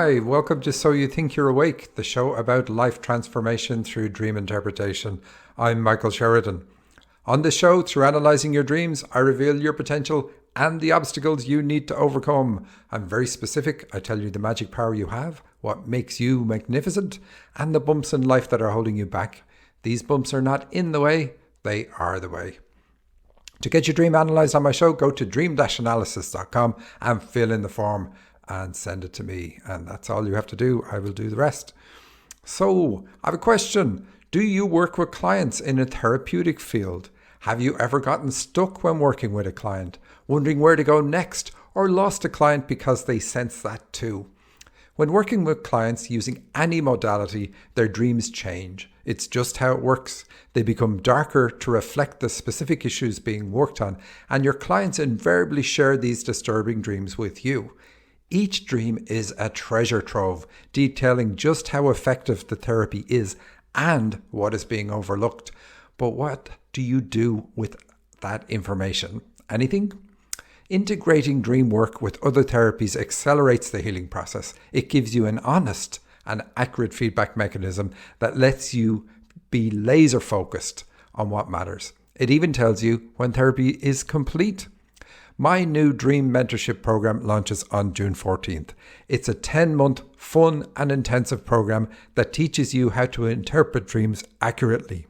Hi, welcome to So You Think You're Awake, the show about life transformation through dream interpretation. I'm Michael Sheridan. On this show, through analysing your dreams, I reveal your potential and the obstacles you need to overcome. I'm very specific. I tell you the magic power you have, what makes you magnificent, and the bumps in life that are holding you back. These bumps are not in the way, they are the way. To get your dream analysed on my show, go to dream-analysis.com and fill in the form and send it to me. And that's all you have to do. I will do the rest. So, I have a question. Do you work with clients in a therapeutic field? Have you ever gotten stuck when working with a client, wondering where to go next, or lost a client because they sense that too? When working with clients using any modality, their dreams change. It's just how it works. They become darker to reflect the specific issues being worked on, and your clients invariably share these disturbing dreams with you. Each dream is a treasure trove, detailing just how effective the therapy is and what is being overlooked. But what do you do with that information? Anything? Integrating dream work with other therapies accelerates the healing process. It gives you an honest and accurate feedback mechanism that lets you be laser focused on what matters. It even tells you when therapy is complete. My new Dream Mentorship program launches on June 14th. It's a 10-month fun and intensive program that teaches you how to interpret dreams accurately,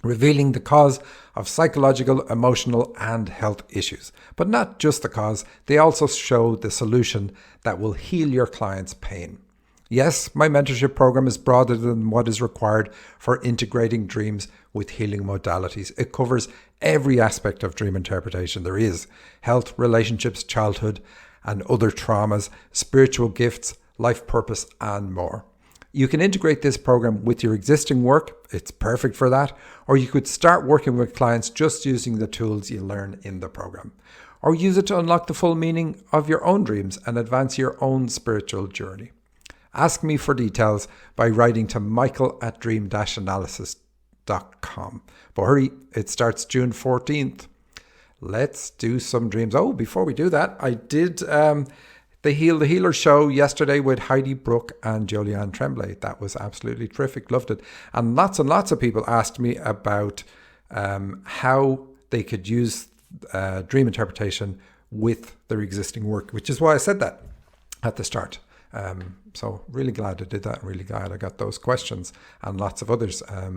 revealing the cause of psychological, emotional, and health issues. But not just the cause, they also show the solution that will heal your client's pain. Yes, my mentorship program is broader than what is required for integrating dreams with healing modalities. It covers every aspect of dream interpretation there is: health, relationships, childhood, and other traumas, spiritual gifts, life purpose, and more. You can integrate this program with your existing work. It's perfect for that. Or you could start working with clients just using the tools you learn in the program. Or use it to unlock the full meaning of your own dreams and advance your own spiritual journey. Ask me for details by writing to michael@dream-analysis.com. But hurry, it starts June 14th. Let's do some dreams. Oh, before we do that, I did the Heal the Healer show yesterday with Heidi Brooke and Julianne Tremblay. That was absolutely terrific. Loved it. And lots of people asked me about how they could use dream interpretation with their existing work, which is why I said that at the start. So really glad I did that. Really glad I got those questions and lots of others. I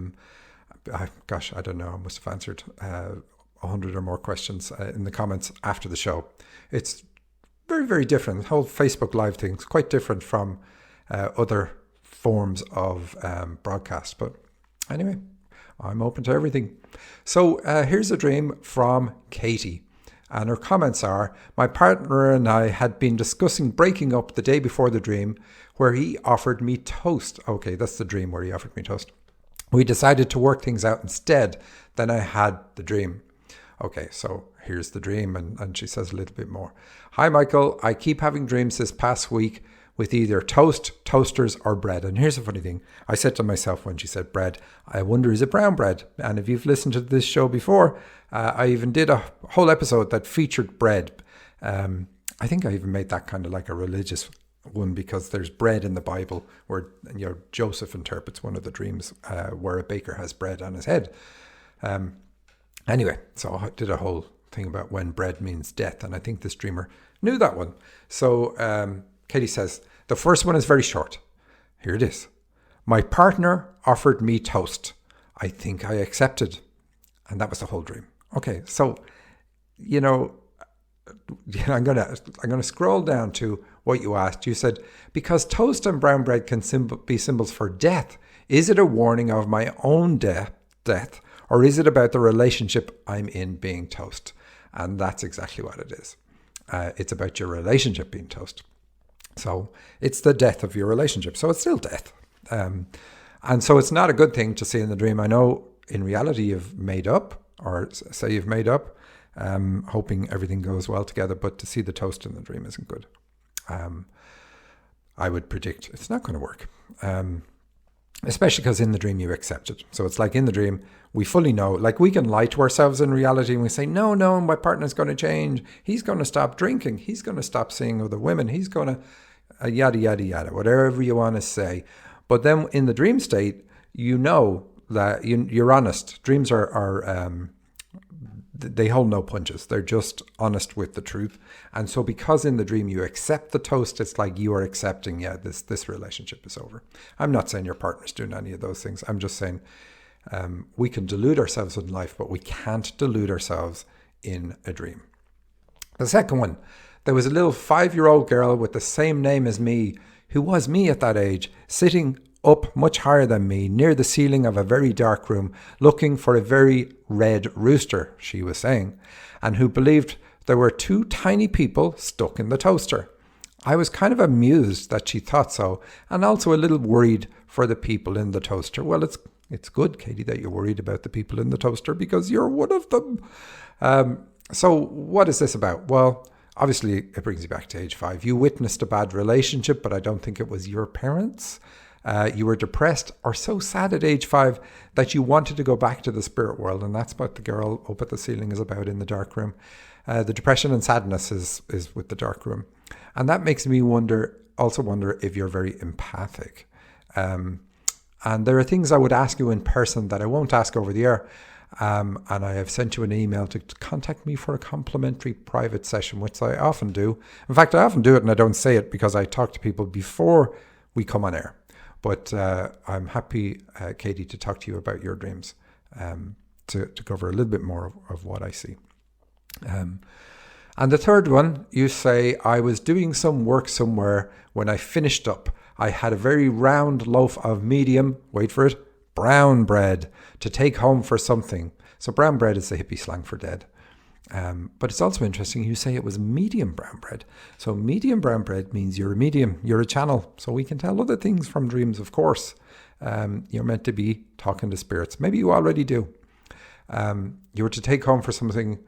don't know. I must have answered 100 or more questions in the comments after the show. It's very, very different. The whole Facebook Live thing is quite different from other forms of broadcast. But anyway, I'm open to everything. So here's a dream from Katie. And her comments are: my partner and I had been discussing breaking up the day before the dream where he offered me toast. Okay, that's the dream where he offered me toast. We decided to work things out instead. Then I had the dream. Okay, so here's the dream. And she says a little bit more. Hi, Michael. I keep having dreams this past week with either toast, toasters, or bread. And here's the funny thing. I said to myself when she said bread, I wonder, is it brown bread? And if you've listened to this show before, I even did a whole episode that featured bread. I think I even made that kind of like a religious one, because there's bread in the Bible where, Joseph interprets one of the dreams where a baker has bread on his head. Anyway, so I did a whole thing about when bread means death. And I think this dreamer knew that one. So Katie says, the first one is very short. Here it is. My partner offered me toast. I think I accepted. And that was the whole dream. Okay, so, I'm gonna scroll down to what you asked. You said, because toast and brown bread can be symbols for death, is it a warning of my own death, or is it about the relationship I'm in being toast? And that's exactly what it is. It's about your relationship being toast. So it's the death of your relationship. So it's still death. And so it's not a good thing to see in the dream. I know in reality you've made up, or say you've made up, hoping everything goes well together, but to see the toast in the dream isn't good. I would predict it's not going to work. Especially because in the dream you accept it. So it's like in the dream, we fully know, like we can lie to ourselves in reality and we say, no, my partner's going to change. He's going to stop drinking. He's going to stop seeing other women. He's going to yada, yada, yada, whatever you want to say. But then in the dream state, you know that you're honest. Dreams they hold no punches. They're just honest with the truth. And so because in the dream you accept the toast, it's like you are accepting, this relationship is over. I'm not saying your partner's doing any of those things. I'm just saying we can delude ourselves in life, but we can't delude ourselves in a dream. The second one, there was a little 5-year-old girl with the same name as me, who was me at that age, sitting up much higher than me, near the ceiling of a very dark room, looking for a very red rooster, she was saying, and who believed there were 2 tiny people stuck in the toaster. I was kind of amused that she thought so, and also a little worried for the people in the toaster. Well, it's good, Katie, that you're worried about the people in the toaster, because you're one of them. So what is this about? Well, obviously it brings you back to age 5. You witnessed a bad relationship, but I don't think it was your parents. You were depressed or so sad at age 5 that you wanted to go back to the spirit world, and that's what the girl up at the ceiling is about in the dark room. The depression and sadness is with the dark room. And that makes me wonder if you're very empathic. And there are things I would ask you in person that I won't ask over the air. And I have sent you an email to contact me for a complimentary private session, which I often do. In fact, I often do it and I don't say it because I talk to people before we come on air. But I'm happy, Katie, to talk to you about your dreams, to cover a little bit more of what I see. And the third one, you say, I was doing some work somewhere when I finished up. I had a very round loaf of medium, wait for it, brown bread to take home for something. So brown bread is the hippie slang for dead. But it's also interesting, you say it was medium brown bread. So medium brown bread means you're a medium, you're a channel. So we can tell other things from dreams, of course. You're meant to be talking to spirits. Maybe you already do. You were to take home for something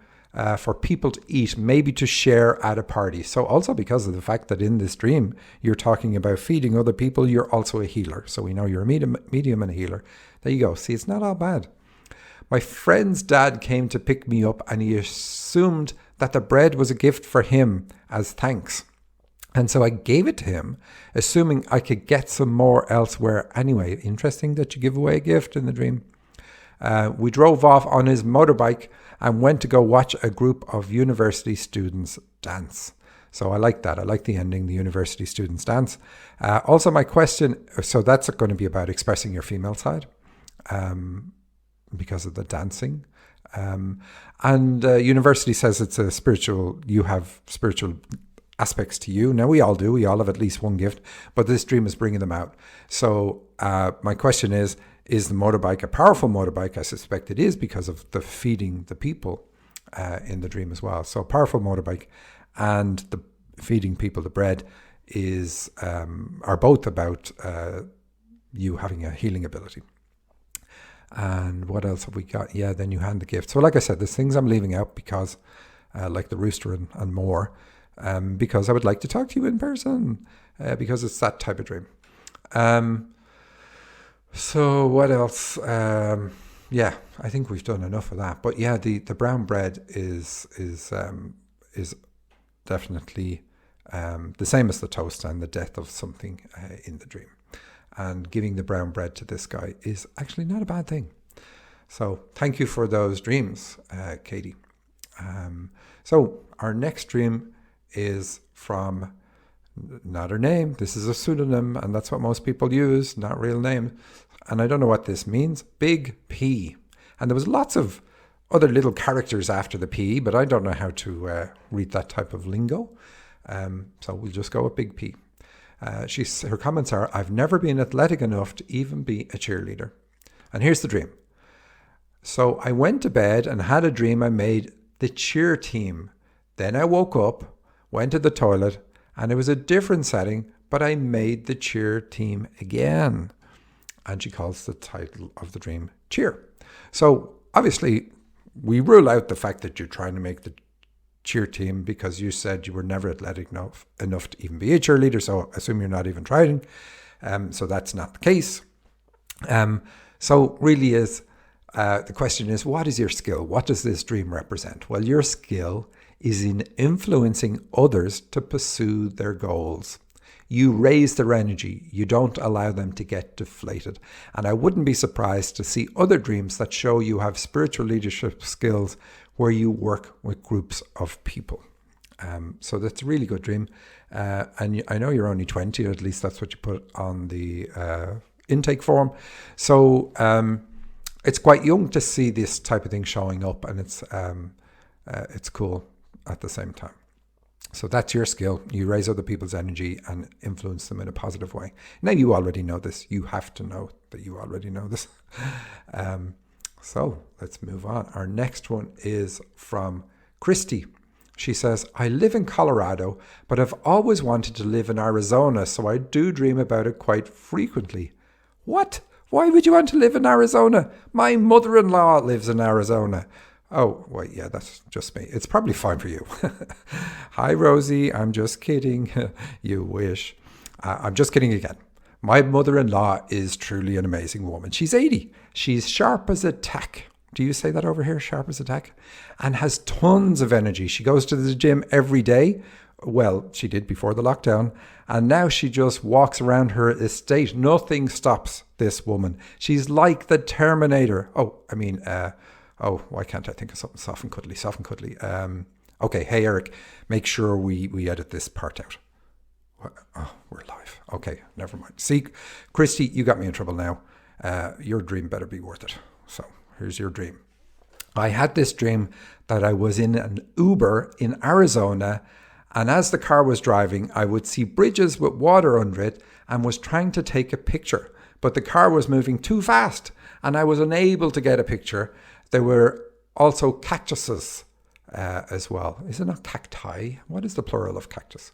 for people to eat, maybe to share at a party. So also because of the fact that in this dream, you're talking about feeding other people, you're also a healer. So we know you're a medium and a healer. There you go. See, it's not all bad. My friend's dad came to pick me up and he assumed that the bread was a gift for him as thanks. And so I gave it to him, assuming I could get some more elsewhere anyway. Interesting that you give away a gift in the dream. We drove off on his motorbike and went to go watch a group of university students dance. So I like that. I like the ending, the university students dance. Also my question, so that's going to be about expressing your female side. Because of the dancing. And university says it's a spiritual, you have spiritual aspects to you. Now we all do, we all have at least one gift, but this dream is bringing them out. So my question is the motorbike a powerful motorbike? I suspect it is because of the feeding the people in the dream as well. So powerful motorbike and the feeding people the bread are both about you having a healing ability. And what else have we got? Yeah, then you hand the gift. So like I said, there's things I'm leaving out because, like the rooster and more, because I would like to talk to you in person, because it's that type of dream. So what else? Yeah, I think we've done enough of that. But yeah, the brown bread is definitely the same as the toast and the death of something in the dream. And giving the brown bread to this guy is actually not a bad thing. So thank you for those dreams, Katie. So our next dream is from, not her name, this is a pseudonym, and that's what most people use, not real name. And I don't know what this means. Big P. And there was lots of other little characters after the P, but I don't know how to read that type of lingo. So we'll just go with Big P. Her comments are, I've never been athletic enough to even be a cheerleader. And here's the dream. So I went to bed and had a dream I made the cheer team. Then I woke up, went to the toilet, and it was a different setting, but I made the cheer team again. And she calls the title of the dream Cheer. So obviously we rule out the fact that you're trying to make the cheer team because you said you were never athletic enough to even be a cheerleader, so I assume you're not even trying. So that's not the case. So really is, the question is, what is your skill? What does this dream represent? Well, your skill is in influencing others to pursue their goals. You raise their energy. You don't allow them to get deflated. And I wouldn't be surprised to see other dreams that show you have spiritual leadership skills where you work with groups of people. So that's a really good dream. And I know you're only 20, or at least that's what you put on the intake form. So it's quite young to see this type of thing showing up, and it's cool at the same time. So that's your skill. You raise other people's energy and influence them in a positive way. Now, you already know this. You have to know that you already know this. So let's move on. Our next one is from Christy. She says, I live in Colorado, but I've always wanted to live in Arizona, so I do dream about it quite frequently. What? Why would you want to live in Arizona? My mother-in-law lives in Arizona. Oh, wait, yeah, that's just me. It's probably fine for you. Hi, Rosie. I'm just kidding. You wish. I'm just kidding again. My mother-in-law is truly an amazing woman. She's 80. She's sharp as a tack. Do you say that over here? Sharp as a tack? And has tons of energy. She goes to the gym every day. Well, she did before the lockdown. And now she just walks around her estate. Nothing stops this woman. She's like the Terminator. Why can't I think of something soft and cuddly? Okay, hey, Eric, make sure we edit this part out. Oh, we're live. Okay, never mind. See, Christy, you got me in trouble now. Your dream better be worth it. So here's your dream. I had this dream that I was in an Uber in Arizona, and as the car was driving, I would see bridges with water under it and was trying to take a picture. But the car was moving too fast, and I was unable to get a picture. There were also cactuses as well. Is it not cacti? What is the plural of cactus?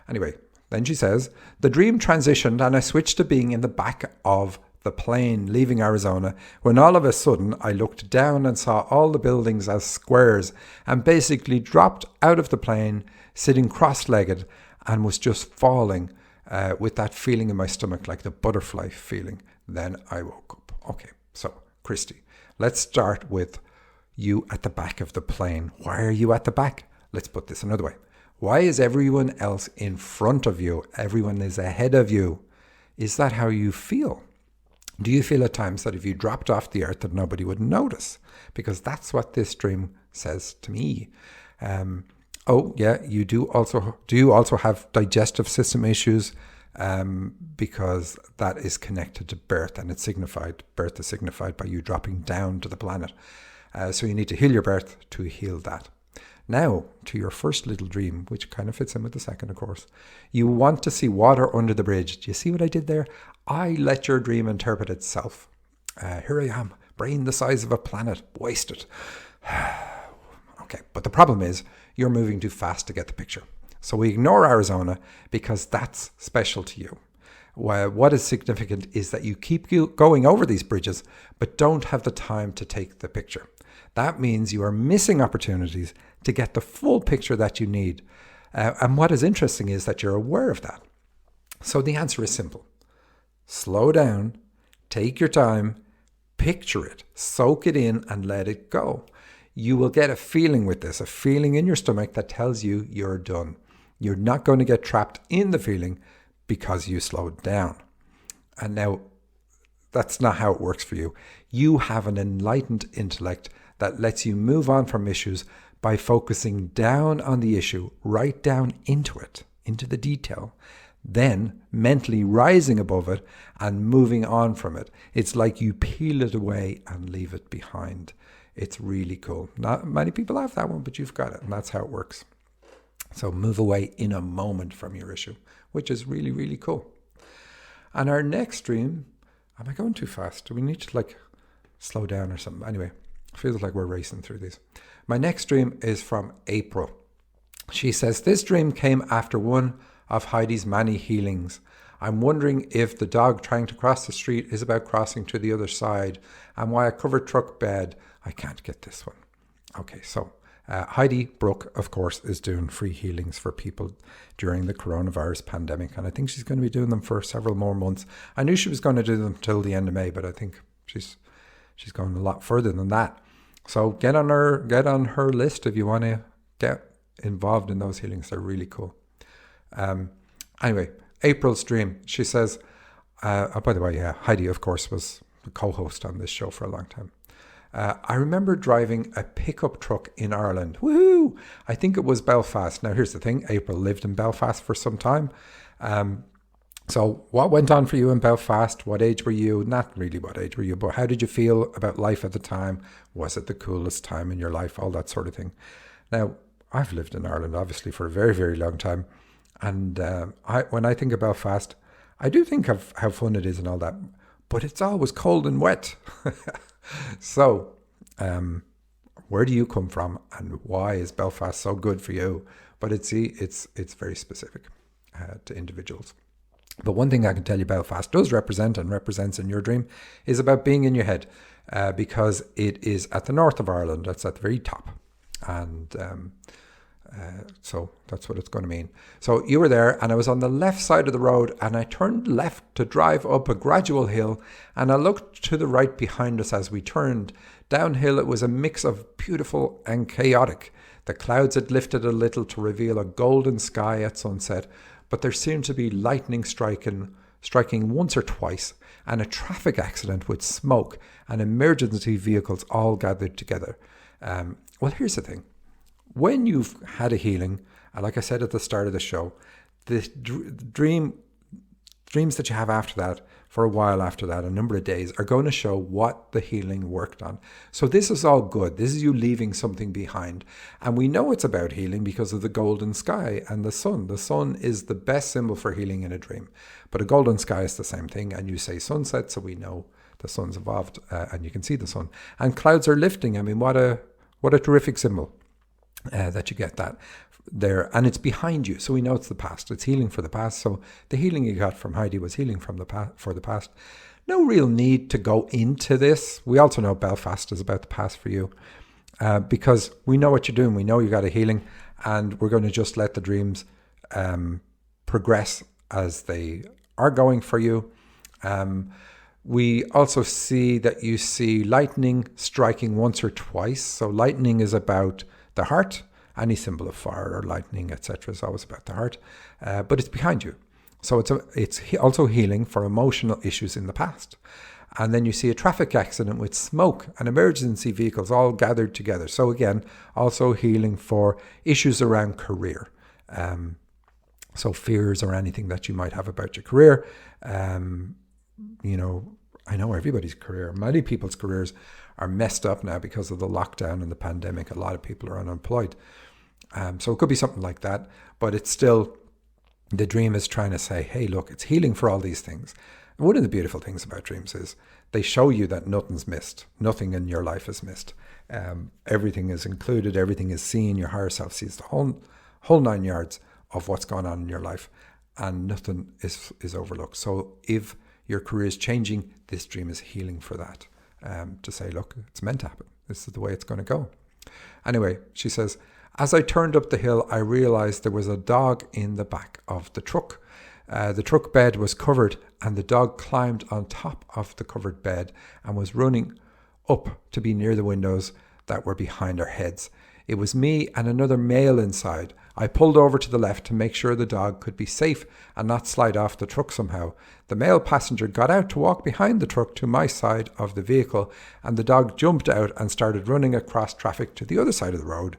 Anyway, then she says, the dream transitioned and I switched to being in the back of the plane leaving Arizona when all of a sudden I looked down and saw all the buildings as squares and basically dropped out of the plane sitting cross-legged and was just falling with that feeling in my stomach, like the butterfly feeling. Then I woke up. Okay, so Christy, let's start with you at the back of the plane. Why are you at the back? Let's put this another way. Why is everyone else in front of you? Everyone is ahead of you. Is that how you feel? Do you feel at times that if you dropped off the earth that nobody would notice? Because that's what this dream says to me. You do also have digestive system issues, because that is connected to birth, and birth is signified by you dropping down to the planet. So you need to heal your birth to heal that. Now, to your first little dream, which kind of fits in with the second, of course. You want to see water under the bridge. Do you see what I did there? I let your dream interpret itself. Here I am, brain the size of a planet, wasted. Okay, but the problem is you're moving too fast to get the picture. So we ignore Arizona because that's special to you. What is significant is that you keep going over these bridges, but don't have the time to take the picture. That means you are missing opportunities to get the full picture that you need. And what is interesting is that you're aware of that. So the answer is simple. Slow down, take your time, picture it, soak it in, and let it go. You will get a feeling with this, a feeling in your stomach that tells you you're done. You're not going to get trapped in the feeling because you slowed down. And now, that's not how it works for you. You have an enlightened intellect that lets you move on from issues by focusing down on the issue, right down into it, into the detail, then mentally rising above it and moving on from it. It's like you peel it away and leave it behind. It's really cool. Not many people have that one, but you've got it, and that's how it works. So move away in a moment from your issue, which is really, really cool. And our next dream, am I going too fast? Do we need to slow down or something? Anyway, it feels like we're racing through these. My next dream is from April. She says, this dream came after one of Heidi's many healings. I'm wondering if the dog trying to cross the street is about crossing to the other side, and why a covered truck bed. I can't get this one. Okay, so Heidi Brooke, of course, is doing free healings for people during the coronavirus pandemic, and I think she's going to be doing them for several more months. I knew she was going to do them till the end of May, but I think she's going a lot further than that. So get on her list if you want to get involved in those healings. They're really cool. Anyway, April's dream. She says, oh, by the way, yeah, Heidi, of course, was the co-host on this show for a long time. I remember driving a pickup truck in Ireland. Woohoo! I think it was Belfast. Now, here's the thing. April lived in Belfast for some time. So what went on for you in Belfast? What age were you? Not really what age were you, but how did you feel about life at the time? Was it the coolest time in your life? All that sort of thing. Now, I've lived in Ireland, obviously, for a very, very long time. And when I think of Belfast, I do think of how fun it is and all that. But it's always cold and wet. So, where do you come from, and why is Belfast so good for you? But it's very specific to individuals. But one thing I can tell you Belfast does represent and represents in your dream is about being in your head, because it is at the north of Ireland. That's at the very top. And so that's what it's going to mean. So you were there, and I was on the left side of the road, and I turned left to drive up a gradual hill, and I looked to the right behind us as we turned. Downhill, it was a mix of beautiful and chaotic. The clouds had lifted a little to reveal a golden sky at sunset, but there seemed to be lightning striking once or twice, and a traffic accident with smoke and emergency vehicles all gathered together. Well, here's the thing. When you've had a healing, and like I said at the start of the show, the dreams that you have after that, for a while after that, a number of days, are going to show what the healing worked on. So this is all good. This is you leaving something behind. And we know it's about healing because of the golden sky and the sun. The sun is the best symbol for healing in a dream. But a golden sky is the same thing. And you say sunset, so we know the sun's evolved, and you can see the sun. And clouds are lifting. I mean, what a terrific symbol. That you get that there, and it's behind you, so we know it's the past. It's healing for the past. So the healing you got from Heidi was healing from for the past. No real need to go into this. We also know Belfast is about the past for you, because we know what you're doing. We know you got a healing, and we're going to just let the dreams progress as they are going for you. We also see that you see lightning striking once or twice. So lightning is about the heart. Any symbol of fire or lightning, etc., is always about the heart, but it's behind you. So it's also healing for emotional issues in the past. And then you see a traffic accident with smoke and emergency vehicles all gathered together. So again, also healing for issues around career. So fears or anything that you might have about your career. You know, I know everybody's career, many people's careers are messed up now because of the lockdown and the pandemic. A lot of people are unemployed. So it could be something like that, but it's still, the dream is trying to say, hey, look, it's healing for all these things. And one of the beautiful things about dreams is they show you that nothing's missed. Nothing in your life is missed. Everything is included. Everything is seen. Your higher self sees the whole 9 yards of what's going on in your life, and nothing is overlooked. So if your career is changing, this dream is healing for that. To say, look, it's meant to happen. This is the way it's going to go. Anyway, she says, as I turned up the hill, I realized there was a dog in the back of the truck. The truck bed was covered, and the dog climbed on top of the covered bed and was running up to be near the windows that were behind our heads. It was me and another male inside. I pulled over to the left to make sure the dog could be safe and not slide off the truck somehow. The male passenger got out to walk behind the truck to my side of the vehicle, and the dog jumped out and started running across traffic to the other side of the road.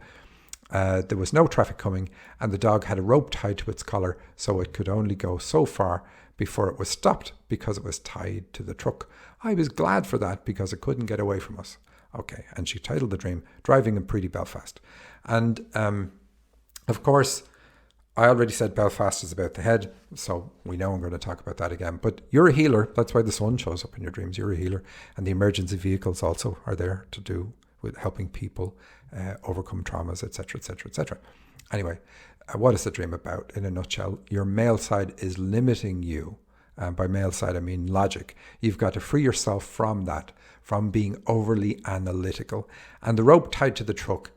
There was no traffic coming, and the dog had a rope tied to its collar, so it could only go so far before it was stopped because it was tied to the truck. I was glad for that because it couldn't get away from us. Okay, and she titled the dream, Driving in Pretty Belfast. And of course, I already said Belfast is about the head, so we know I'm going to talk about that again. But you're a healer. That's why the sun shows up in your dreams. You're a healer. And the emergency vehicles also are there to do with helping people overcome traumas, etc., etc., etc. Anyway, what is the dream about? In a nutshell, your male side is limiting you. By male side, I mean logic. You've got to free yourself from that, from being overly analytical. And the rope tied to the truck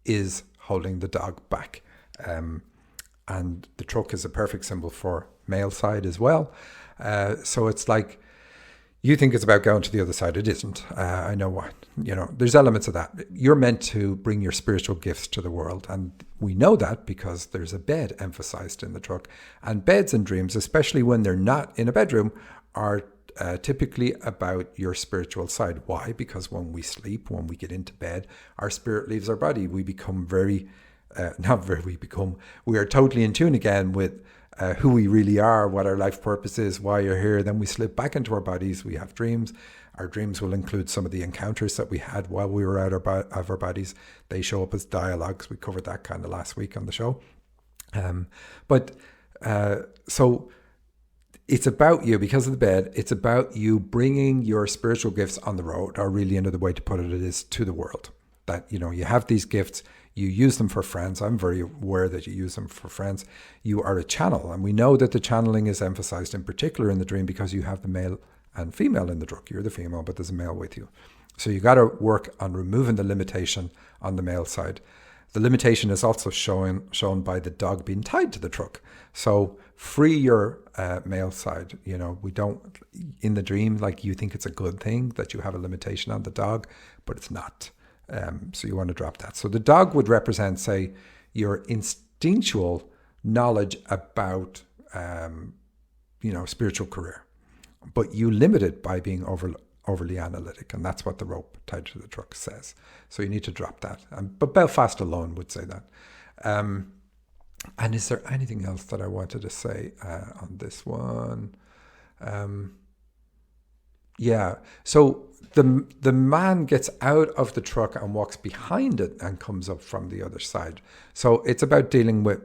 is holding the dog back. And the truck is a perfect symbol for male side as well. So it's like You think it's about going to the other side. It isn't. I know what, there's elements of that. You're meant to bring your spiritual gifts to the world. And we know that because there's a bed emphasized in the truck. And beds and dreams, especially when they're not in a bedroom, are typically about your spiritual side. Why? Because when we sleep, when we get into bed, our spirit leaves our body. We become we are totally in tune again with who we really are, what our life purpose is, why you're here. Then we slip back into our bodies. We have dreams. Our dreams will include some of the encounters that we had while we were out of our bodies. They show up as dialogues. We covered that kind of last week on the show. So it's about you, because of the bed. It's about you bringing your spiritual gifts on the road, or really another way to put it is to the world. That, you have these gifts. You use them for friends. I'm very aware that you use them for friends. You are a channel. And we know that the channeling is emphasized in particular in the dream because you have the male and female in the truck. You're the female, but there's a male with you. So you got to work on removing the limitation on the male side. The limitation is also shown by the dog being tied to the truck. So free your male side. We don't, in the dream, like, you think it's a good thing that you have a limitation on the dog, but it's not. So you want to drop that. So the dog would represent, say, your instinctual knowledge about, spiritual career, but you limit it by being overly analytic, and that's what the rope tied to the truck says. So you need to drop that. But Belfast alone would say that. And is there anything else that I wanted to say on this one? Yeah. So the man gets out of the truck and walks behind it and comes up from the other side. So it's about dealing with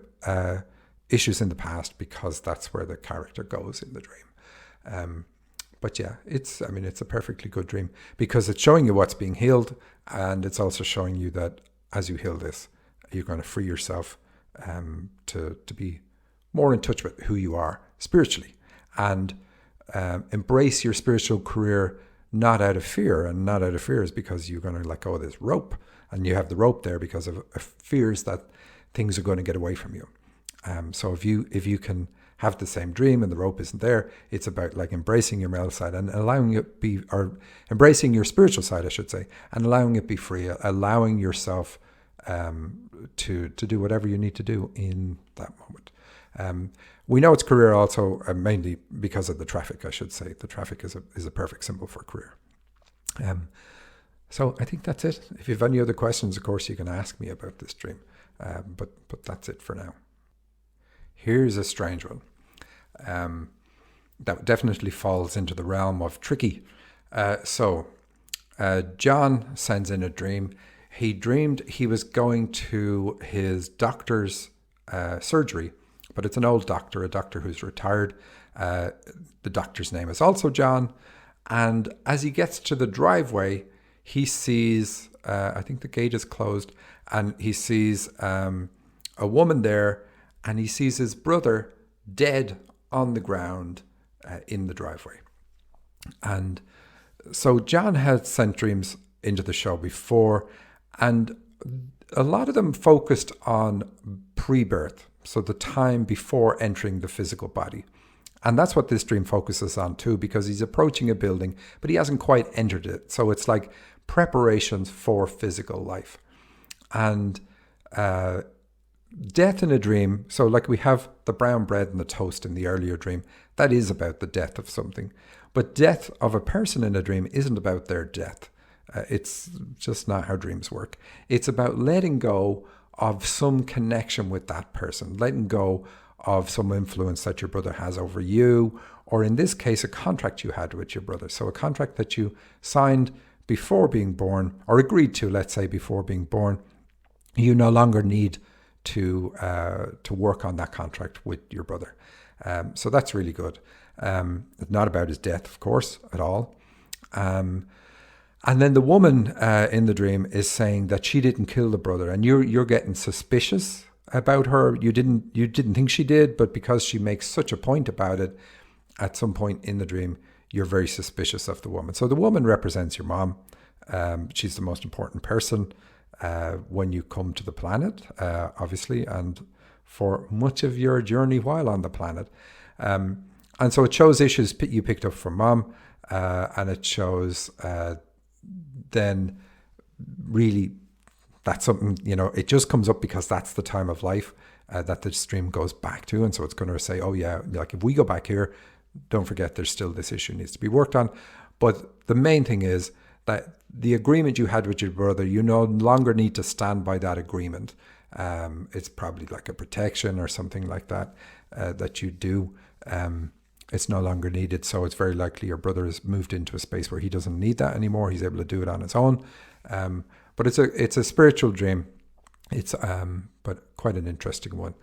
issues in the past, because that's where the character goes in the dream. But yeah, it's a perfectly good dream because it's showing you what's being healed, and it's also showing you that as you heal this, you're going to free yourself to be more in touch with who you are spiritually, and embrace your spiritual career, not out of fear. And not out of fear is because you're going to let go of this rope, and you have the rope there because of fears that things are going to get away from you. So if you can have the same dream and the rope isn't there, it's about like embracing your male side and allowing it be, or embracing your spiritual side, I should say, and allowing it be free, allowing yourself to do whatever you need to do in that moment. We know it's career also, mainly because of the traffic, I should say. The traffic is a perfect symbol for career. So I think that's it. If you have any other questions, of course, you can ask me about this dream. But that's it for now. Here's a strange one. That definitely falls into the realm of tricky. So John sends in a dream. He dreamed he was going to his doctor's surgery, but it's an old doctor, a doctor who's retired. The doctor's name is also John. And as he gets to the driveway, he sees, I think the gate is closed, and he sees a woman there, and he sees his brother dead on the ground in the driveway. And so John had sent dreams into the show before, and a lot of them focused on pre-birth, so the time before entering the physical body. And that's what this dream focuses on too, because he's approaching a building, but he hasn't quite entered it. So it's like preparations for physical life. And death in a dream, so like we have the brown bread and the toast in the earlier dream, that is about the death of something. But death of a person in a dream isn't about their death. It's just not how dreams work. It's about letting go of some connection with that person, letting go of some influence that your brother has over you, or in this case, a contract you had with your brother. So a contract that you signed before being born, or agreed to, let's say, before being born. You no longer need to work on that contract with your brother. So that's really good. It's not about his death, of course, at all. And then the woman in the dream is saying that she didn't kill the brother, and you're getting suspicious about her. You didn't think she did, but because she makes such a point about it, at some point in the dream, you're very suspicious of the woman. So the woman represents your mom. She's the most important person when you come to the planet, obviously, and for much of your journey while on the planet. And so it shows issues you picked up from mom. and it shows then really that's something, it just comes up because that's the time of life that the stream goes back to. And so it's going to say, oh yeah, like if we go back here, don't forget there's still this issue needs to be worked on. But the main thing is that the agreement you had with your brother, you no longer need to stand by that agreement. It's probably like a protection or something like that that you do. It's no longer needed. So it's very likely your brother has moved into a space where he doesn't need that anymore. He's able to do it on his own. But it's a spiritual dream. It's but quite an interesting one,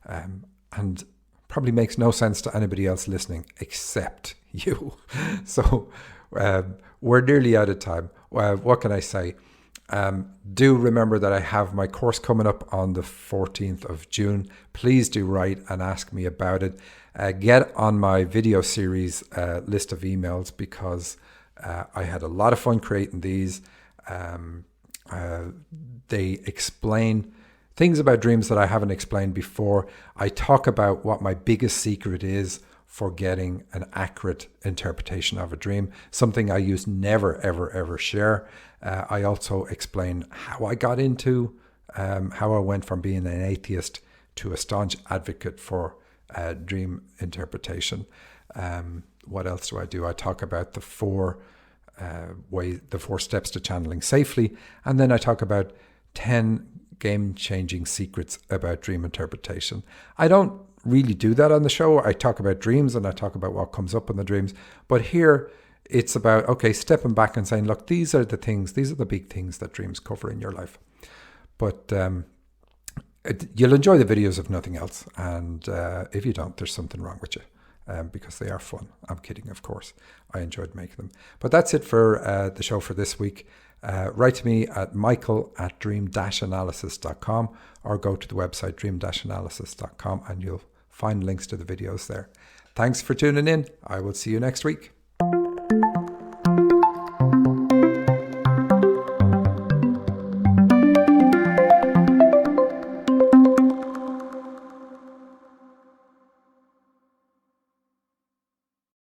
and probably makes no sense to anybody else listening except you. So we're nearly out of time. What can I say? Do remember that I have my course coming up on the 14th of June. Please do write and ask me about it. Get on my video series list of emails because I had a lot of fun creating these. They explain things about dreams that I haven't explained before. I talk about what my biggest secret is for getting an accurate interpretation of a dream, something I used never, ever, ever share. I also explain how I got into, how I went from being an atheist to a staunch advocate for dream interpretation. What else do? I talk about the four steps to channeling safely, and then I talk about 10 game-changing secrets about dream interpretation. I don't really do that on the show. I talk about dreams and I talk about what comes up in the dreams, but here it's about, okay, stepping back and saying, look, these are the big things that dreams cover in your life. But you'll enjoy the videos if nothing else, and if you don't, there's something wrong with you. Because they are fun. I'm kidding, of course. I enjoyed making them. But that's it for the show for this week. Write to me at michael@dream-analysis.com or go to the website dream-analysis.com and you'll find links to the videos there. Thanks for tuning in. I will see you next week.